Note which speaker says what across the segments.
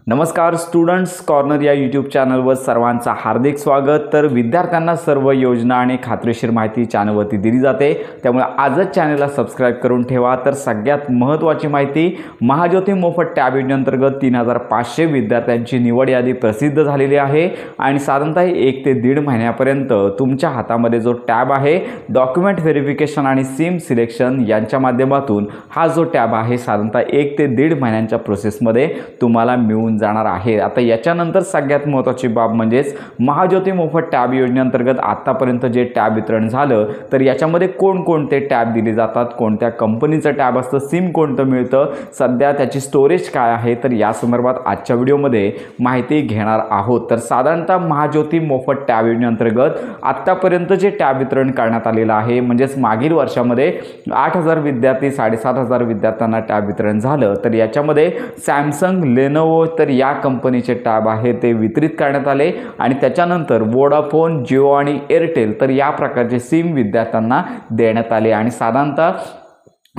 Speaker 1: नमस्कार students corner या YouTube चॅनलवर सर्वांचं हार्दिक स्वागत। तर विद्यार्थ्यांना सर्व योजना आणि खात्रीशीर माहिती चॅनलवरती दिली जाते, त्यामुळे आजच चॅनलला सबस्क्राइब करून ठेवा। तर सगळ्यात महत्त्वाची माहिती, महाज्योती मोफत टॅब योजनेअंतर्गत 3500 विद्यार्थ्यांची निवड यादी प्रसिद्ध झालेली आहे आणि साधारणतः 1 ते 1.5 महिन्यापर्यंत तुमच्या हातामध्ये जो टॅब आहे, डॉक्युमेंट व्हेरिफिकेशन आणि सिम सिलेक्शन यांच्या माध्यमातून हा जो टॅब आहे साधारणतः 1 ते 1.5 महिन्यांच्या प्रोसेसमध्ये तुम्हाला मिळून जाणार आहे। आता याच्यानंतर सगळ्यात महत्त्वाची बाब म्हणजे महाज्योती मोफत टॅब योजनेअंतर्गत आतापर्यंत जे टॅब वितरण झालं, तर याच्यामध्ये कोणकोणते टॅब दिले जातात, कोणत्या कंपनीचं टॅब असतं, सिम कोणतं मिळतं, सध्या त्याची स्टोरेज काय आहे, तर या संदर्भात आजच्या व्हिडिओमध्ये माहिती घेणार आहोत। तर साधारणतः महाज्योती मोफत टॅब योजनेअंतर्गत आतापर्यंत जे टॅब वितरण करण्यात आलेलं आहे, म्हणजेच मागील वर्षामध्ये 8000 विद्यार्थी 7500 विद्यार्थ्यांना टॅब वितरण झालं, तर याच्यामध्ये सॅमसंग, लेनोवो तर या कंपनीचे टॅब आहे ते वितरित करण्यात आले आणि त्याच्यानंतर वोडाफोन, जिओ आणि एअरटेल तर या प्रकारचे सिम विद्यार्थ्यांना देण्यात आले आणि साधारणतः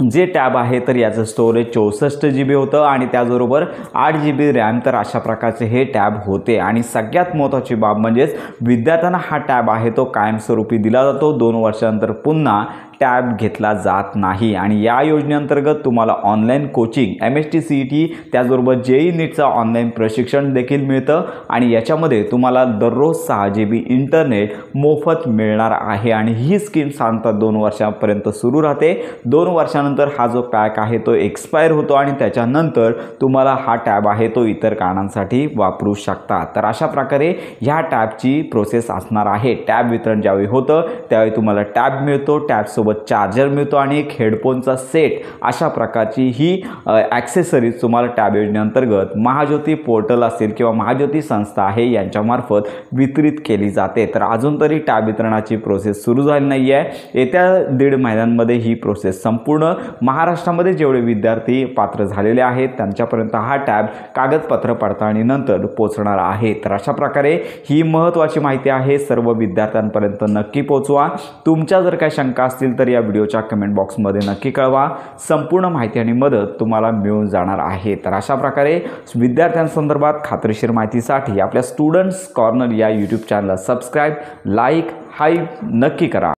Speaker 1: जे टॅब आहे तर याचं स्टोरेज 64 GB होतं आणि त्याचबरोबर 8 GB रॅम, तर अशा प्रकारचे हे टॅब होते। आणि सगळ्यात महत्त्वाची बाब म्हणजे विद्यार्थ्यांना हा टॅब आहे तो कायमस्वरूपी दिला जातो, 2 वर्षानंतर पुन्हा टॅब घेतला जात नाही। आणि या योजनेअंतर्गत तुम्हाला ऑनलाईन कोचिंग, MST CET त्याचबरोबर JEE नीटचं ऑनलाईन प्रशिक्षण देखील मिळतं आणि याच्यामध्ये तुम्हाला दररोज 6 GB इंटरनेट मोफत मिळणार आहे आणि ही स्कीम साधारणतः 2 वर्षांपर्यंत सुरू राहते। 2 वर्षानंतर हा जो पॅक आहे तो एक्सपायर होतो आणि त्याच्यानंतर तुम्हाला हा टॅब आहे तो इतर कारणांसाठी वापरू शकता। तर अशा प्रकारे ह्या टॅबची प्रोसेस असणार आहे। टॅब वितरण ज्यावेळी होतं त्यावेळी तुम्हाला टॅब मिळतो, टॅबसोबत चार्जर मिळतो आणि एक हेडफोनचा सेट, अशा प्रकारची ही ॲक्सेसरीज तुम्हाला टॅब योजनेअंतर्गत महाज्योती पोर्टल असेल किंवा महाज्योती संस्था आहे यांच्यामार्फत वितरित केली जाते। तर अजून तरी टॅब वितरणाची प्रोसेस सुरू झाली नाही आहे। येत्या 1.5 महिन्यांमध्ये ही प्रोसेस संपूर्ण महाराष्ट्रामध्ये जेवढे विद्यार्थी पात्र झालेले आहेत त्यांच्यापर्यंत हा टॅब कागदपत्र पडताळणीनंतर पोहोचणार आहे। तर अशा प्रकारे ही महत्त्वाची माहिती आहे, सर्व विद्यार्थ्यांपर्यंत नक्की पोहोचवा। तुमच्या जर काही शंका असतील तर या व्हिडिओच्या कमेंट बॉक्समध्ये नक्की कळवा, संपूर्ण माहिती आणि मदत तुम्हाला मिळून जाणार आहे। तर अशा प्रकारे विद्यार्थ्यांसंदर्भात खात्रीशीर माहितीसाठी आपल्या स्टुडंट्स कॉर्नर या यूट्यूब चॅनलला सबस्क्राइब, लाईक, हाईप नक्की करा।